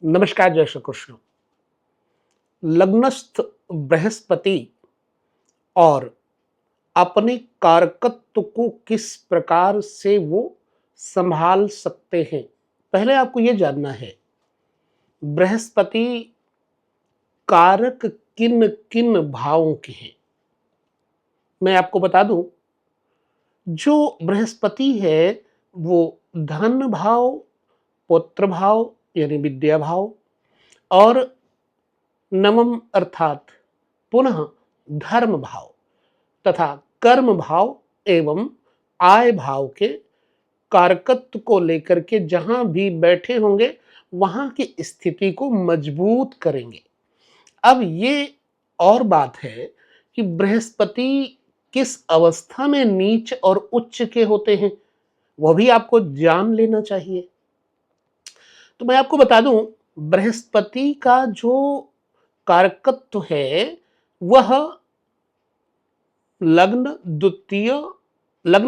नमस्कार, जय श्री कृष्ण। लग्नस्थ बृहस्पति और अपने कारकत्व को किस प्रकार से वो संभाल सकते हैं, पहले आपको ये जानना है। बृहस्पति कारक किन किन भावों के हैं, मैं आपको बता दूं। जो बृहस्पति है वो धन भाव, पुत्र भाव यानी विद्या भाव और नवम अर्थात पुनः धर्म भाव तथा कर्म भाव एवं आय भाव के कारकत्व को लेकर के जहां भी बैठे होंगे वहां की स्थिति को मजबूत करेंगे। अब ये और बात है कि बृहस्पति किस अवस्था में नीच और उच्च के होते हैं, वह भी आपको जान लेना चाहिए। तो मैं आपको बता दूं, बृहस्पति का जो कारकत्व है वह लग्न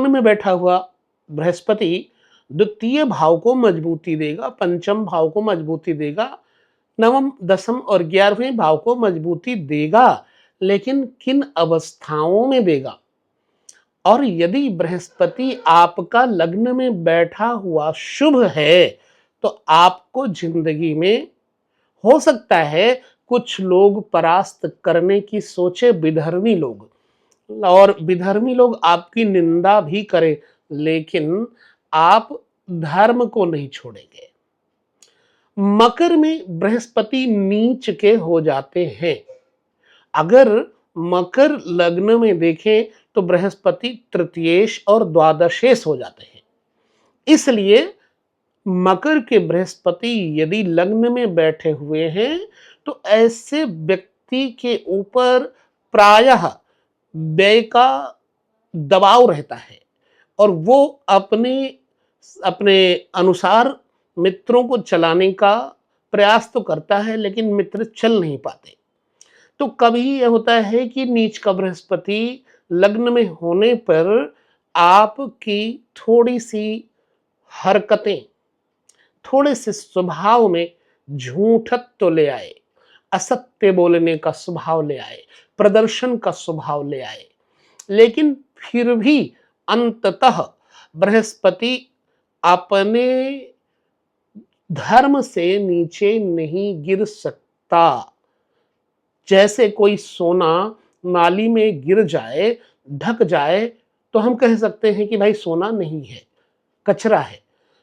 में बैठा हुआ बृहस्पति द्वितीय भाव को मजबूती देगा, पंचम भाव को मजबूती देगा, नवम दसम और 11वें भाव को मजबूती देगा। लेकिन किन अवस्थाओं में देगा? और यदि बृहस्पति आपका लग्न में बैठा हुआ शुभ है तो आपको जिंदगी में हो सकता है कुछ लोग परास्त करने की सोचे, विधर्मी लोग, और विधर्मी लोग आपकी निंदा भी करें, लेकिन आप धर्म को नहीं छोड़ेंगे। मकर में बृहस्पति नीच के हो जाते हैं। अगर मकर लग्न में देखें तो बृहस्पति तृतीयेश और द्वादशेश हो जाते हैं। इसलिए मकर के बृहस्पति यदि लग्न में बैठे हुए हैं तो ऐसे व्यक्ति के ऊपर प्रायः व्यय का दबाव रहता है और वो अपने अपने अनुसार मित्रों को चलाने का प्रयास तो करता है, लेकिन मित्र चल नहीं पाते। तो कभी यह होता है कि नीच का बृहस्पति लग्न में होने पर आपकी थोड़ी सी हरकतें, थोड़े से स्वभाव में झूठत्व ले आए, असत्य बोलने का स्वभाव ले आए, प्रदर्शन का स्वभाव ले आए, लेकिन फिर भी अंततः बृहस्पति अपने धर्म से नीचे नहीं गिर सकता। जैसे कोई सोना नाली में गिर जाए, ढक जाए, तो हम कह सकते हैं कि भाई सोना नहीं है, कचरा है।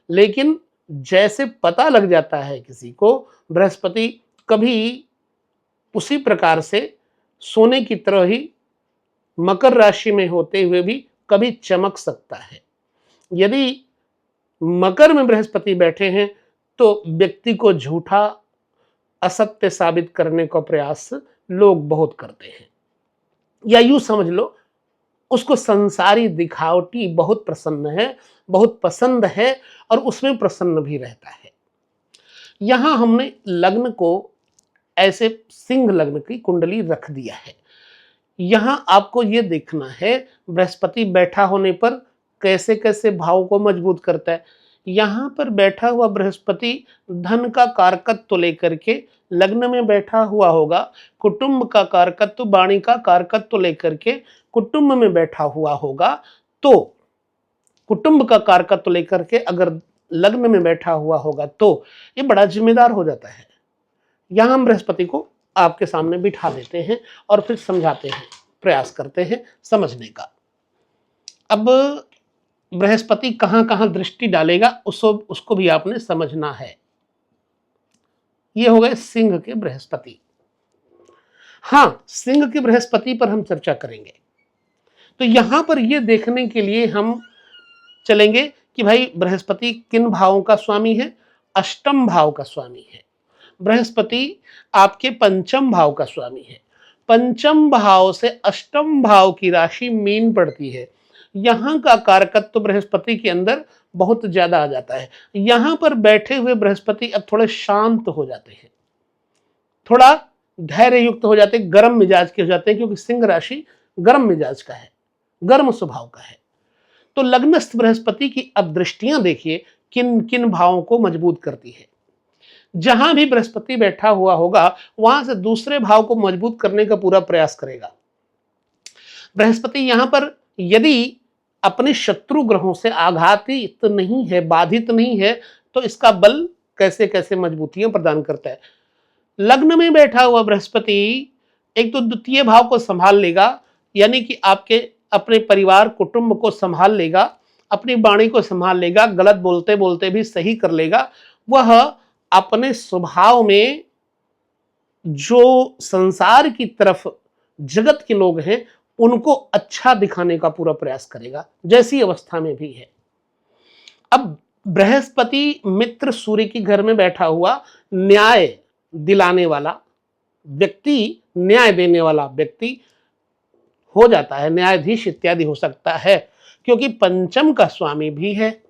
लेकिन जैसे पता लग जाता है किसी को, बृहस्पति कभी उसी प्रकार से सोने की तरह ही मकर राशि में होते हुए भी कभी चमक सकता है। यदि मकर में बृहस्पति बैठे हैं तो व्यक्ति को झूठा, असत्य साबित करने का प्रयास लोग बहुत करते हैं, या यूं समझ लो उसको संसारी दिखावटी बहुत प्रसन्न है, बहुत पसंद है और उसमें प्रसन्न भी रहता है। यहां हमने लग्न को ऐसे सिंह लग्न की कुंडली रख दिया है। यहां आपको यह देखना है बृहस्पति बैठा होने पर कैसे कैसे भाव को मजबूत करता है। यहां पर बैठा हुआ बृहस्पति धन का कारकत्व लेकर के लग्न में बैठा हुआ होगा, कुटुंब का कारकत्व, वाणी का कारकत्व लेकर के कुटुंब में बैठा हुआ होगा। तो कुटुंब का कारकत्व लेकर के अगर लग्न में बैठा हुआ होगा तो ये बड़ा जिम्मेदार हो जाता है। यहां हम बृहस्पति को आपके सामने बिठा देते हैं और फिर समझाते हैं, प्रयास करते हैं समझने का। अब बृहस्पति कहां कहां दृष्टि डालेगा उसको भी आपने समझना है। ये हो गए सिंह के बृहस्पति। हां, सिंह के बृहस्पति पर हम चर्चा करेंगे। तो यहां पर यह देखने के लिए हम चलेंगे कि भाई बृहस्पति किन भावों का स्वामी है। अष्टम भाव का स्वामी है बृहस्पति, आपके पंचम भाव का स्वामी है। पंचम भाव से अष्टम भाव की राशि मीन पड़ती है। यहां का कारकत्व बृहस्पति के अंदर बहुत ज्यादा आ जाता है। यहां पर बैठे हुए बृहस्पति अब थोड़े शांत हो जाते हैं, थोड़ा धैर्य युक्त हो जाते हैं, गर्म मिजाज के हो जाते हैं, क्योंकि सिंह राशि गर्म मिजाज का है, गर्म स्वभाव का है। तो लग्नस्थ बृहस्पति की अब दृष्टियां देखिए किन किन भावों को मजबूत करती है। जहां भी बृहस्पति बैठा हुआ होगा वहां से दूसरे भाव को मजबूत करने का पूरा प्रयास करेगा। बृहस्पति यहां पर यदि अपने शत्रु ग्रहों से आघातित नहीं है, बाधित नहीं है, तो इसका बल कैसे कैसे मजबूतियां प्रदान करता है। लग्न में बैठा हुआ बृहस्पति एक तो द्वितीय भाव को संभाल लेगा, यानी कि आपके अपने परिवार कुटुंब को संभाल लेगा, अपनी वाणी को संभाल लेगा, गलत बोलते बोलते भी सही कर लेगा। वह अपने स्वभाव में जो संसार की तरफ जगत के लोग हैं उनको अच्छा दिखाने का पूरा प्रयास करेगा, जैसी अवस्था में भी है। अब बृहस्पति मित्र सूर्य की घर में बैठा हुआ न्याय दिलाने वाला व्यक्ति, न्याय देने वाला व्यक्ति हो जाता है, न्यायाधीश इत्यादि हो सकता है, क्योंकि पंचम का स्वामी भी है,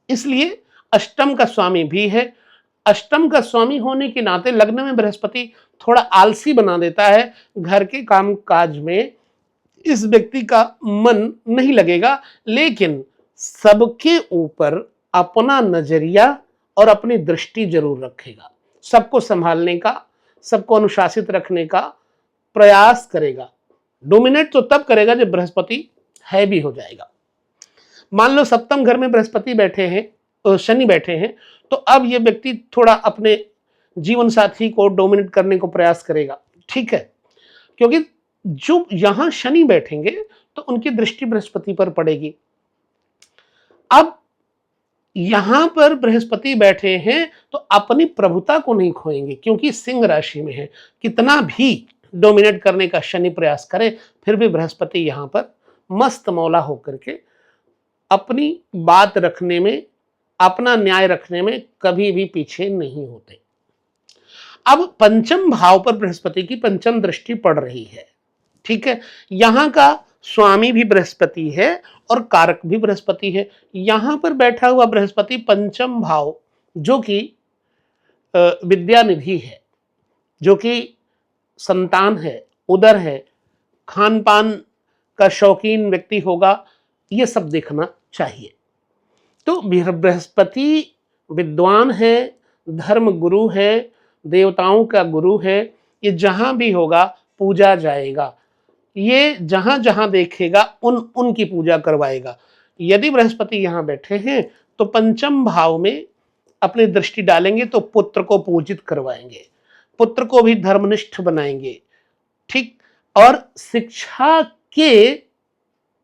इसलिए अष्टम का स्वामी भी है। अष्टम का स्वामी होने के नाते लग्न में बृहस्पति थोड़ा आलसी बना देता है, घर के काम काज में इस व्यक्ति का मन नहीं लगेगा, लेकिन सबके ऊपर अपना नजरिया और अपनी दृष्टि जरूर रखेगा, सबको संभालने का, सबको अनुशासित रखने का प्रयास करेगा। डोमिनेट तो तब करेगा जब बृहस्पति है भी हो जाएगा। मान लो सप्तम घर में बृहस्पति बैठे हैं, शनि बैठे हैं, तो अब ये व्यक्ति थोड़ा अपने जीवन साथी को डोमिनेट करने को प्रयास करेगा, ठीक है, क्योंकि जो यहां शनि बैठेंगे तो उनकी दृष्टि बृहस्पति पर पड़ेगी। अब यहां पर बृहस्पति बैठे हैं तो अपनी प्रभुता को नहीं खोएंगे, क्योंकि सिंह राशि में है। कितना भी डोमिनेट करने का शनि प्रयास करे, फिर भी बृहस्पति यहां पर मस्त मौला होकर के अपनी बात रखने में, अपना न्याय रखने में कभी भी पीछे नहीं होते। अब पंचम भाव पर बृहस्पति की पंचम दृष्टि पड़ रही है, ठीक है। यहां का स्वामी भी बृहस्पति है और कारक भी बृहस्पति है। यहां पर बैठा हुआ बृहस्पति पंचम भाव जो कि विद्या निधि है, जो कि संतान है, उदर है, खान पान का शौकीन व्यक्ति होगा, ये सब देखना चाहिए। तो बृहस्पति विद्वान है, धर्म गुरु है, देवताओं का गुरु है, ये जहां भी होगा पूजा जाएगा, ये जहां जहां देखेगा उनकी पूजा करवाएगा। यदि बृहस्पति यहां बैठे हैं तो पंचम भाव में अपनी दृष्टि डालेंगे तो पुत्र को पूजित करवाएंगे, पुत्र को भी धर्मनिष्ठ बनाएंगे, ठीक। और शिक्षा के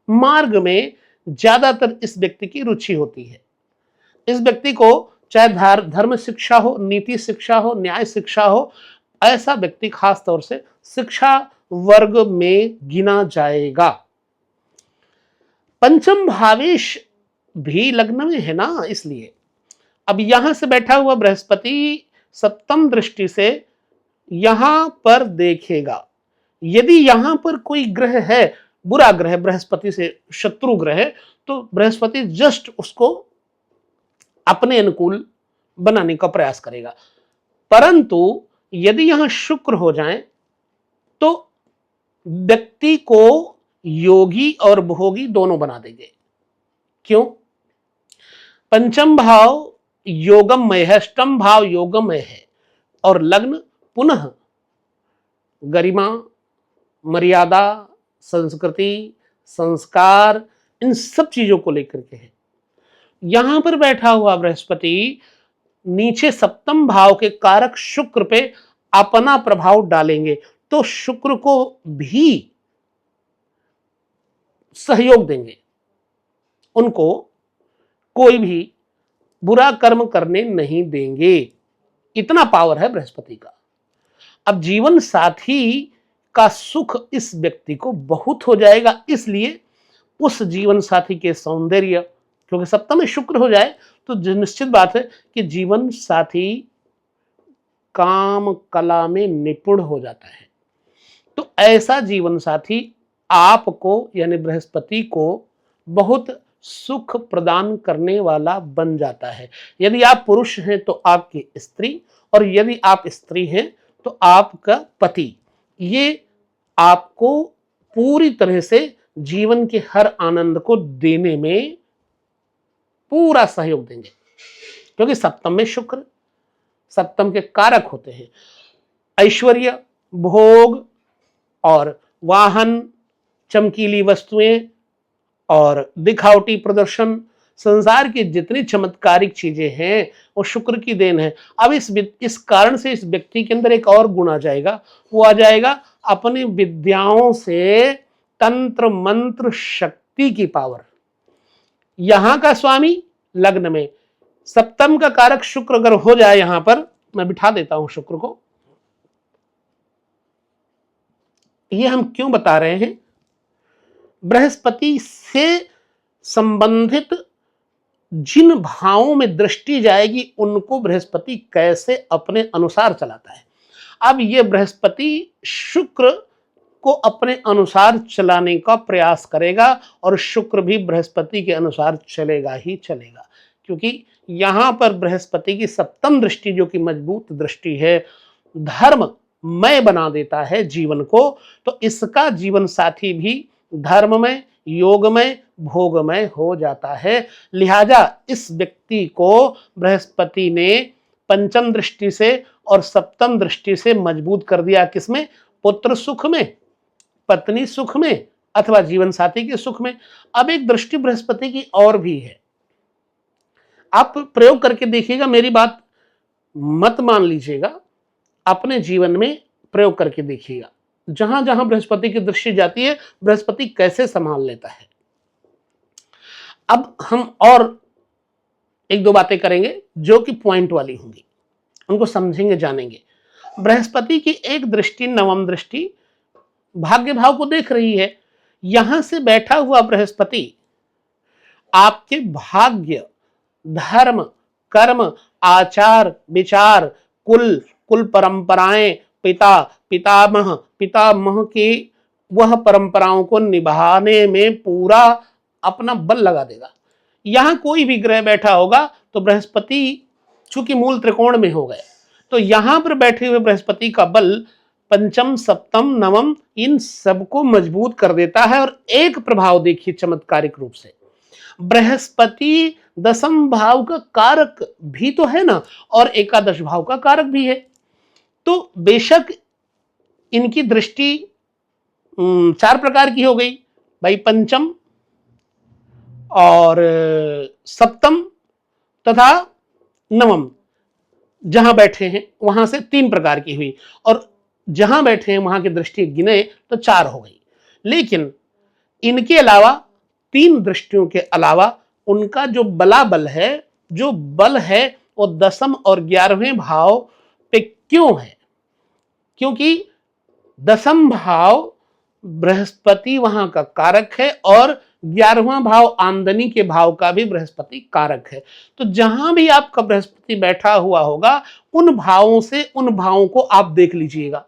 मार्ग में ज्यादातर इस व्यक्ति की रुचि होती है। इस व्यक्ति को चाहे धर्म शिक्षा हो, नीति शिक्षा हो, न्याय शिक्षा हो, ऐसा व्यक्ति खास तौर से शिक्षा वर्ग में गिना जाएगा। पंचम भावेश भी लग्न में है ना, इसलिए अब यहां से बैठा हुआ बृहस्पति सप्तम दृष्टि से यहां पर देखेगा। यदि यहां पर कोई ग्रह है, बुरा ग्रह, बृहस्पति से शत्रु ग्रह, तो बृहस्पति जस्ट उसको अपने अनुकूल बनाने का प्रयास करेगा। परंतु यदि यहां शुक्र हो जाए तो व्यक्ति को योगी और भोगी दोनों बना देंगे। क्यों? पंचम भाव योगमय है, अष्टम भाव योगमय है, और लग्न पुनः गरिमा, मर्यादा, संस्कृति, संस्कार, इन सब चीजों को लेकर के है। यहां पर बैठा हुआ बृहस्पति नीचे सप्तम भाव के कारक शुक्र पे अपना प्रभाव डालेंगे, तो शुक्र को भी सहयोग देंगे, उनको कोई भी बुरा कर्म करने नहीं देंगे। इतना पावर है बृहस्पति का। अब जीवन साथी का सुख इस व्यक्ति को बहुत हो जाएगा, इसलिए उस जीवन साथी के सौंदर्य, क्योंकि सप्तम में शुक्र हो जाए तो निश्चित बात है कि जीवन साथी काम कला में निपुण हो जाता है। तो ऐसा जीवन साथी आपको यानी बृहस्पति को बहुत सुख प्रदान करने वाला बन जाता है। यदि आप पुरुष हैं तो आपकी स्त्री, और यदि आप स्त्री हैं तो आपका पति, ये आपको पूरी तरह से जीवन के हर आनंद को देने में पूरा सहयोग देंगे, क्योंकि सप्तम में शुक्र, सप्तम के कारक होते हैं। ऐश्वर्य, भोग और वाहन, चमकीली वस्तुएं और दिखावटी प्रदर्शन, संसार की जितनी चमत्कारिक चीजें हैं वो शुक्र की देन है। अब इस कारण से इस व्यक्ति के अंदर एक और गुण आ जाएगा, वो आ जाएगा अपनी विद्याओं से तंत्र मंत्र शक्ति की पावर। यहां का स्वामी लग्न में, सप्तम का कारक शुक्र अगर हो जाए, यहां पर मैं बिठा देता हूं शुक्र को। ये हम क्यों बता रहे हैं? बृहस्पति से संबंधित जिन भावों में दृष्टि जाएगी उनको बृहस्पति कैसे अपने अनुसार चलाता है। अब ये बृहस्पति शुक्र को अपने अनुसार चलाने का प्रयास करेगा और शुक्र भी बृहस्पति के अनुसार चलेगा ही चलेगा, क्योंकि यहां पर बृहस्पति की सप्तम दृष्टि जो कि मजबूत दृष्टि है, धर्ममय बना देता है जीवन को। तो इसका जीवन साथी भी धर्ममय, योगमय, भोगमय हो जाता है। लिहाजा इस व्यक्ति को बृहस्पति ने पंचम दृष्टि से और सप्तम दृष्टि से मजबूत कर दिया। किसमें? पुत्र सुख में, पत्नी सुख में, अथवा जीवन साथी के सुख में। अब एक दृष्टि बृहस्पति की और भी है, आप प्रयोग करके देखिएगा, मेरी बात मत मान लीजिएगा, अपने जीवन में प्रयोग करके देखिएगा। जहां जहां बृहस्पति की दृष्टि जाती है, बृहस्पति कैसे संभाल लेता है। अब हम और एक दो बातें करेंगे जो कि पॉइंट वाली होंगी, उनको समझेंगे, जानेंगे। बृहस्पति की एक दृष्टि, नवम दृष्टि, भाग्य भाव को देख रही है। यहां से बैठा हुआ बृहस्पति आपके भाग्य, धर्म, कर्म, आचार विचार, कुल परंपराएं, पितामह की वह परंपराओं को निभाने में पूरा अपना बल लगा देगा। यहां कोई भी ग्रह बैठा होगा तो बृहस्पति चूंकि मूल त्रिकोण में हो गए, तो यहां पर बैठे हुए बृहस्पति का बल पंचम, सप्तम, नवम, इन सबको मजबूत कर देता है। और एक प्रभाव देखिए चमत्कारिक रूप से, बृहस्पति दसम भाव का कारक भी तो है ना, और एकादश भाव का कारक भी है। तो बेशक इनकी दृष्टि 4 प्रकार की हो गई भाई, पंचम और सप्तम तथा नवम जहां बैठे हैं वहां से 3 प्रकार की हुई, और जहां बैठे हैं वहां की दृष्टि गिने तो 4 हो गई। लेकिन इनके अलावा 3 दृष्टियों के अलावा उनका जो बलाबल है, जो बल है, वो दसम और 11वें भाव पे क्यों है? क्योंकि दसम भाव बृहस्पति वहां का कारक है और 11वां भाव आमदनी के भाव का भी बृहस्पति कारक है। तो जहां भी आपका बृहस्पति बैठा हुआ होगा, उन भावों से उन भावों को आप देख लीजिएगा,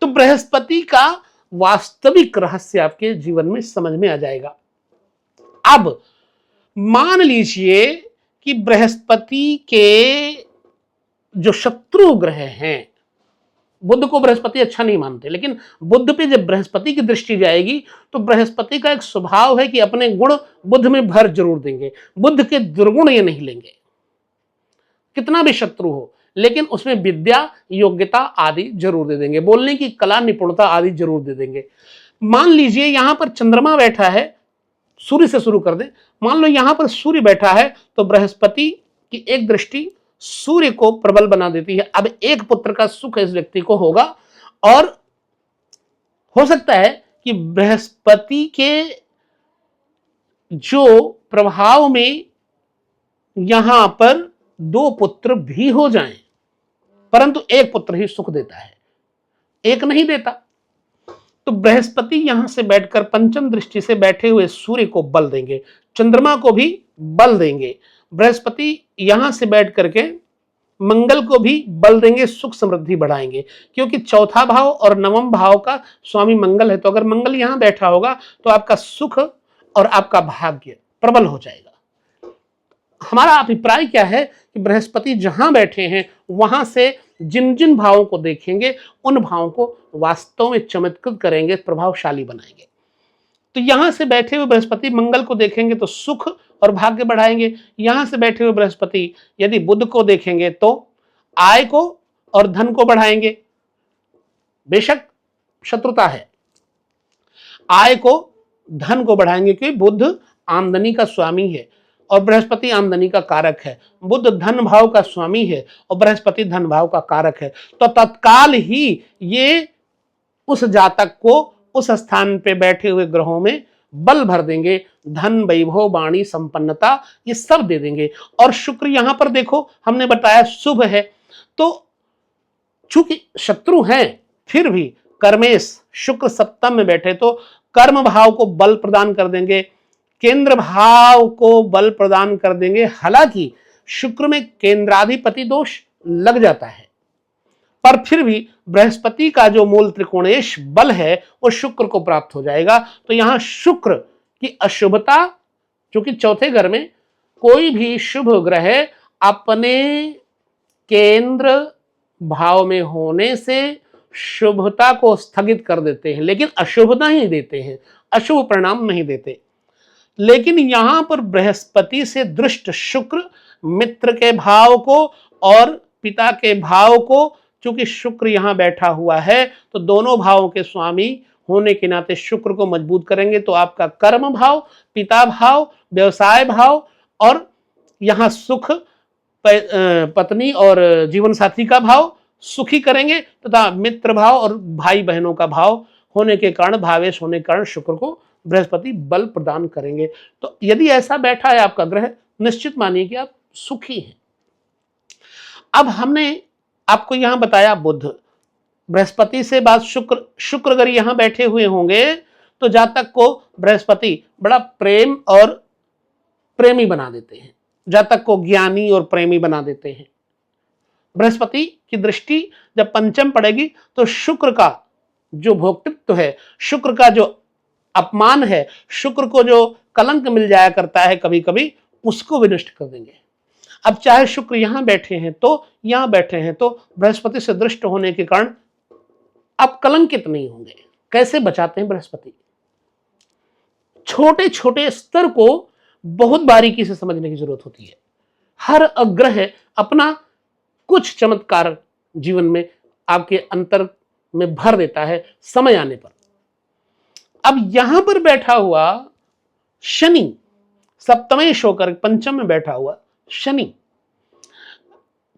तो बृहस्पति का वास्तविक रहस्य आपके जीवन में समझ में आ जाएगा। अब मान लीजिए कि बृहस्पति के जो शत्रु ग्रह हैं, बुध को बृहस्पति अच्छा नहीं मानते, लेकिन बुध पे जब बृहस्पति की दृष्टि जाएगी तो बृहस्पति का एक स्वभाव है कि अपने गुण बुध में भर जरूर देंगे, बुध के दुर्गुण ये नहीं लेंगे, कितना भी शत्रु हो, लेकिन उसमें विद्या, योग्यता आदि जरूर दे देंगे, बोलने की कला, निपुणता आदि जरूर दे देंगे। मान लीजिए यहां पर चंद्रमा बैठा है, सूर्य से शुरू कर दें, मान लो यहां पर सूर्य बैठा है, तो बृहस्पति की एक दृष्टि सूर्य को प्रबल बना देती है। अब एक पुत्र का सुख इस व्यक्ति को होगा, और हो सकता है कि बृहस्पति के जो प्रभाव में यहां पर 2 पुत्र भी हो जाएं, परंतु एक पुत्र ही सुख देता है, एक नहीं देता। तो बृहस्पति यहां से बैठकर पंचम दृष्टि से बैठे हुए सूर्य को बल देंगे, चंद्रमा को भी बल देंगे। बृहस्पति यहां से बैठ करके मंगल को भी बल देंगे, सुख समृद्धि बढ़ाएंगे, क्योंकि चौथा भाव और नवम भाव का स्वामी मंगल है। तो अगर मंगल यहां बैठा होगा तो आपका सुख और आपका भाग्य प्रबल हो जाएगा। हमारा अभिप्राय क्या है कि बृहस्पति जहां बैठे हैं वहां से जिन जिन भावों को देखेंगे उन भावों को वास्तव में चमत्कृत करेंगे, प्रभावशाली बनाएंगे। तो यहां से बैठे हुए बृहस्पति मंगल को देखेंगे तो सुख और भाग्य बढ़ाएंगे। यहां से बैठे हुए बृहस्पति यदि बुध को देखेंगे तो आय को और धन को बढ़ाएंगे। बेशक शत्रुता है, आय को धन को बढ़ाएंगे क्योंकि बुध आमदनी का स्वामी है और बृहस्पति आमदनी का कारक है। बुध धन भाव का स्वामी है और बृहस्पति धन भाव का कारक है। तो तत्काल ही ये उस जातक को उस स्थान पे बैठे हुए ग्रहों में बल भर देंगे, धन वैभव वाणी संपन्नता ये सब दे देंगे। और शुक्र यहां पर देखो हमने बताया शुभ है, तो चूंकि शत्रु हैं फिर भी कर्मेश शुक्र सप्तम में बैठे तो कर्म भाव को बल प्रदान कर देंगे, केंद्र भाव को बल प्रदान कर देंगे। हालांकि शुक्र में केंद्राधिपति दोष लग जाता है, पर फिर भी बृहस्पति का जो मूल त्रिकोणेश बल है वो शुक्र को प्राप्त हो जाएगा। तो यहां शुक्र की अशुभता, क्योंकि चौथे घर में कोई भी शुभ ग्रह अपने केंद्र भाव में होने से शुभता को स्थगित कर देते हैं, लेकिन अशुभता ही देते हैं, अशुभ परिणाम नहीं देते। लेकिन यहां पर बृहस्पति से दृष्ट शुक्र मित्र के भाव को और पिता के भाव को, चूंकि शुक्र यहां बैठा हुआ है तो दोनों भावों के स्वामी होने के नाते शुक्र को मजबूत करेंगे। तो आपका कर्म भाव, पिता भाव, व्यवसाय भाव और यहां सुख, पत्नी और जीवन साथी का भाव सुखी करेंगे तथा मित्र भाव और भाई बहनों का भाव होने के कारण, भावेश होने के कारण शुक्र को बृहस्पति बल प्रदान करेंगे। तो यदि ऐसा बैठा है आपका ग्रह, निश्चित मानिए कि आप सुखी हैं। अब हमने आपको यहां बताया बुध, बृहस्पति से बाद शुक्र अगर यहां बैठे हुए होंगे तो जातक को बृहस्पति बड़ा प्रेम और प्रेमी बना देते हैं, जातक को ज्ञानी और प्रेमी बना देते हैं। बृहस्पति की दृष्टि जब पंचम पड़ेगी तो शुक्र का जो भोक्तृत्व है, शुक्र का जो अपमान है, शुक्र को जो कलंक मिल जाया करता है कभी कभी, उसको विनष्ट कर देंगे। अब चाहे शुक्र यहां बैठे हैं तो यहां बैठे हैं तो बृहस्पति से दृष्ट होने के कारण अब कलंकित नहीं होंगे। कैसे बचाते हैं बृहस्पति? छोटे छोटे स्तर को बहुत बारीकी से समझने की जरूरत होती है। हर अग्रह अपना कुछ चमत्कार जीवन में आपके अंतर में भर देता है समय आने पर। अब यहां पर बैठा हुआ शनि, सप्तमेश होकर पंचम में बैठा हुआ शनि,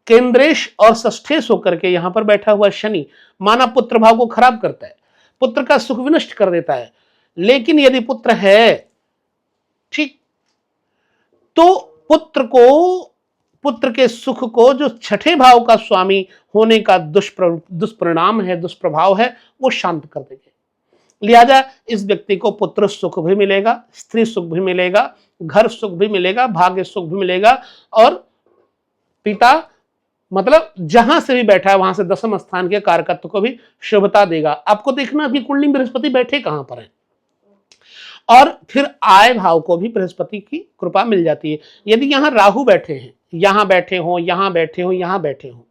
केंद्रेश और षष्ठेश होकर के यहां पर बैठा हुआ शनि माना पुत्र भाव को खराब करता है, पुत्र का सुख विनष्ट कर देता है। लेकिन यदि पुत्र है ठीक, तो पुत्र के सुख को जो छठे भाव का स्वामी होने का दुष्परिणाम है, दुष्प्रभाव है, वो शांत कर देंगे। लिहाजा इस व्यक्ति को पुत्र सुख भी मिलेगा, स्त्री सुख भी मिलेगा, घर सुख भी मिलेगा, भाग्य सुख भी मिलेगा और पिता मतलब जहां से भी बैठा है वहां से दसम स्थान के कारकत्व को भी शुभता देगा। आपको देखना अभी कुंडली में बृहस्पति बैठे कहां पर है, और फिर आय भाव को भी बृहस्पति की कृपा मिल जाती है। यदि यहां राहु बैठे हैं, यहां बैठे हो, यहां बैठे हो, यहां बैठे हो,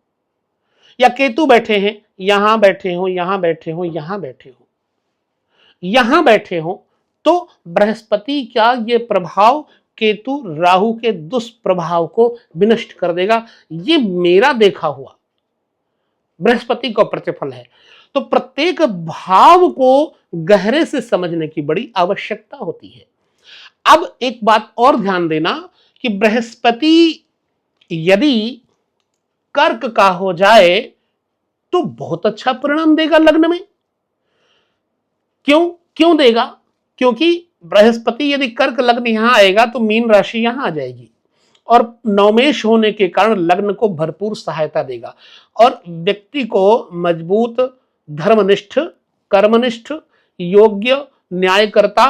या केतु बैठे हैं, यहां बैठे हो, यहां बैठे हो, यहां बैठे हो, यहां बैठे हो, तो बृहस्पति का ये प्रभाव केतु राहु के दुष्प्रभाव को विनष्ट कर देगा। ये मेरा देखा हुआ बृहस्पति का प्रतिफल है। तो प्रत्येक भाव को गहरे से समझने की बड़ी आवश्यकता होती है। अब एक बात और ध्यान देना कि बृहस्पति यदि कर्क का हो जाए तो बहुत अच्छा परिणाम देगा लग्न में। क्यों देगा? क्योंकि बृहस्पति यदि कर्क लग्न यहां आएगा तो मीन राशि यहां आ जाएगी और नवमेश होने के कारण लग्न को भरपूर सहायता देगा और व्यक्ति को मजबूत, धर्मनिष्ठ, कर्मनिष्ठ, योग्य, न्यायकर्ता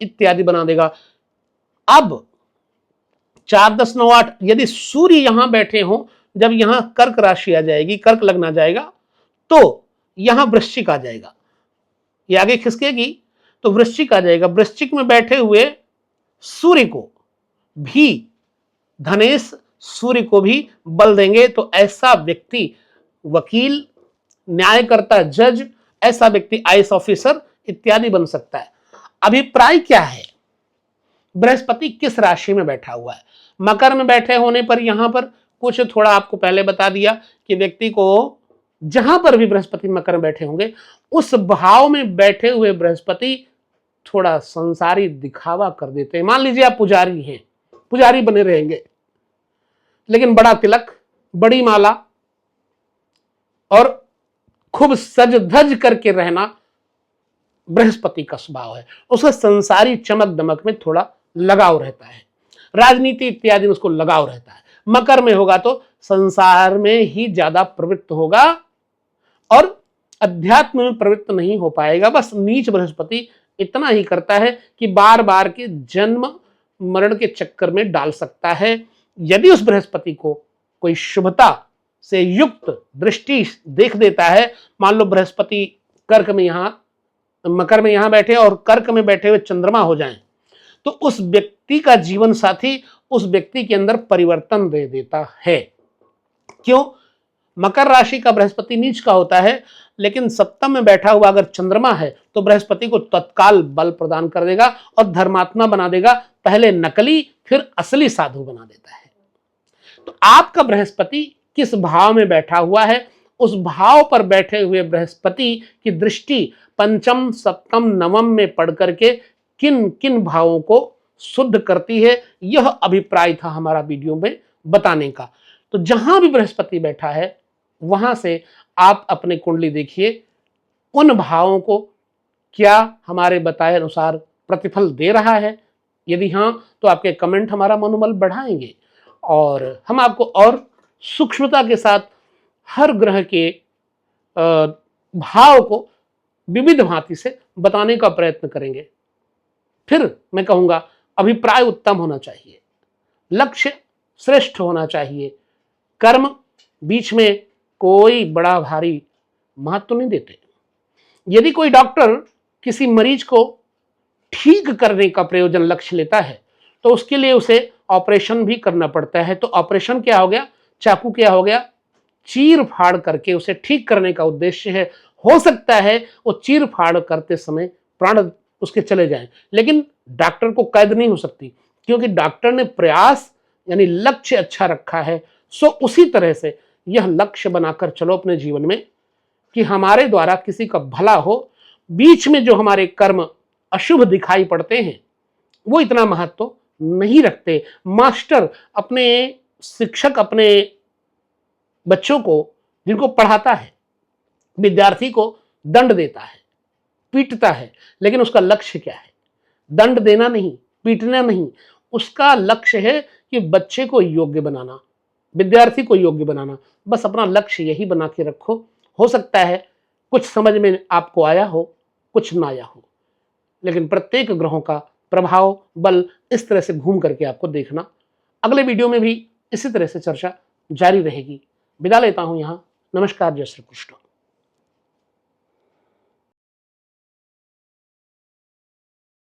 इत्यादि बना देगा। अब 4, 10, 9, 8 यदि सूर्य यहां बैठे हो, जब यहां कर्क राशि आ जाएगी, कर्क लग्न आ जाएगा तो यहां वृश्चिक आ जाएगा, ये आगे खिसकेगी तो वृश्चिक आ जाएगा। वृश्चिक में बैठे हुए सूर्य को भी धनेश सूर्य को भी बल देंगे। तो ऐसा व्यक्ति वकील, न्यायकर्ता, जज, ऐसा व्यक्ति आईएएस ऑफिसर इत्यादि बन सकता है। अभिप्राय क्या है? बृहस्पति किस राशि में बैठा हुआ है? मकर में बैठे होने पर यहां पर कुछ थोड़ा आपको पहले बता दिया कि व्यक्ति को जहां पर भी बृहस्पति मकर में बैठे होंगे उस भाव में बैठे हुए बृहस्पति थोड़ा संसारी दिखावा कर देते हैं। मान लीजिए आप पुजारी हैं, पुजारी बने रहेंगे, लेकिन बड़ा तिलक, बड़ी माला और खूब सज धज करके रहना बृहस्पति का स्वभाव है। उसका संसारी चमक दमक में थोड़ा लगाव रहता है, राजनीति इत्यादि में उसको लगाव रहता है। मकर में होगा तो संसार में ही ज्यादा प्रवृत्त होगा और अध्यात्म में प्रवृत्त नहीं हो पाएगा। बस नीच बृहस्पति इतना ही करता है कि बार बार के जन्म मरण के चक्कर में डाल सकता है। यदि उस बृहस्पति को कोई शुभता से युक्त दृष्टि देख देता है, मान लो बृहस्पति कर्क में यहां मकर में यहां बैठे और कर्क में बैठे हुए चंद्रमा हो जाएं, तो उस व्यक्ति का जीवन साथी उस व्यक्ति के अंदर परिवर्तन दे देता है। क्यों? मकर राशि का बृहस्पति नीच का होता है, लेकिन सप्तम में बैठा हुआ अगर चंद्रमा है तो बृहस्पति को तत्काल बल प्रदान कर देगा और धर्मात्मा बना देगा। पहले नकली फिर असली साधु बना देता है। तो आपका बृहस्पति किस भाव में बैठा हुआ है, उस भाव पर बैठे हुए बृहस्पति की दृष्टि पंचम सप्तम नवम में पढ़ करके किन किन भावों को शुद्ध करती है, यह अभिप्राय था हमारा वीडियो में बताने का। तो जहां भी बृहस्पति बैठा है वहां से आप अपने कुंडली देखिए, उन भावों को क्या हमारे बताए अनुसार प्रतिफल दे रहा है। यदि हाँ तो आपके कमेंट हमारा मनोबल बढ़ाएंगे और हम आपको और सूक्ष्मता के साथ हर ग्रह के भाव को विविध भांति से बताने का प्रयत्न करेंगे। फिर मैं कहूंगा अभिप्राय उत्तम होना चाहिए, लक्ष्य श्रेष्ठ होना चाहिए, कर्म बीच में कोई बड़ा भारी महत्व नहीं देते। यदि कोई डॉक्टर किसी मरीज को ठीक करने का प्रयोजन लक्ष्य लेता है तो उसके लिए उसे ऑपरेशन भी करना पड़ता है। तो ऑपरेशन क्या हो गया? चाकू क्या हो गया? चीर फाड़ करके उसे ठीक करने का उद्देश्य है। हो सकता है वो चीर फाड़ करते समय प्राण उसके चले जाएं, लेकिन डॉक्टर को कैद नहीं हो सकती, क्योंकि डॉक्टर ने प्रयास यानी लक्ष्य अच्छा रखा है। सो उसी तरह से यह लक्ष्य बनाकर चलो अपने जीवन में कि हमारे द्वारा किसी का भला हो। बीच में जो हमारे कर्म अशुभ दिखाई पड़ते हैं वो इतना महत्व नहीं रखते। मास्टर अपने शिक्षक अपने बच्चों को जिनको पढ़ाता है, विद्यार्थी को दंड देता है, पीटता है, लेकिन उसका लक्ष्य क्या है? दंड देना नहीं, पीटना नहीं। उसका लक्ष्य है कि बच्चे को योग्य बनाना, विद्यार्थी को योग्य बनाना। बस अपना लक्ष्य यही बना के रखो। हो सकता है कुछ समझ में आपको आया हो, कुछ ना आया हो, लेकिन प्रत्येक ग्रहों का प्रभाव बल इस तरह से घूम करके आपको देखना। अगले वीडियो में भी इसी तरह से चर्चा जारी रहेगी। विदा लेता हूं यहां। नमस्कार, जय श्री कृष्ण।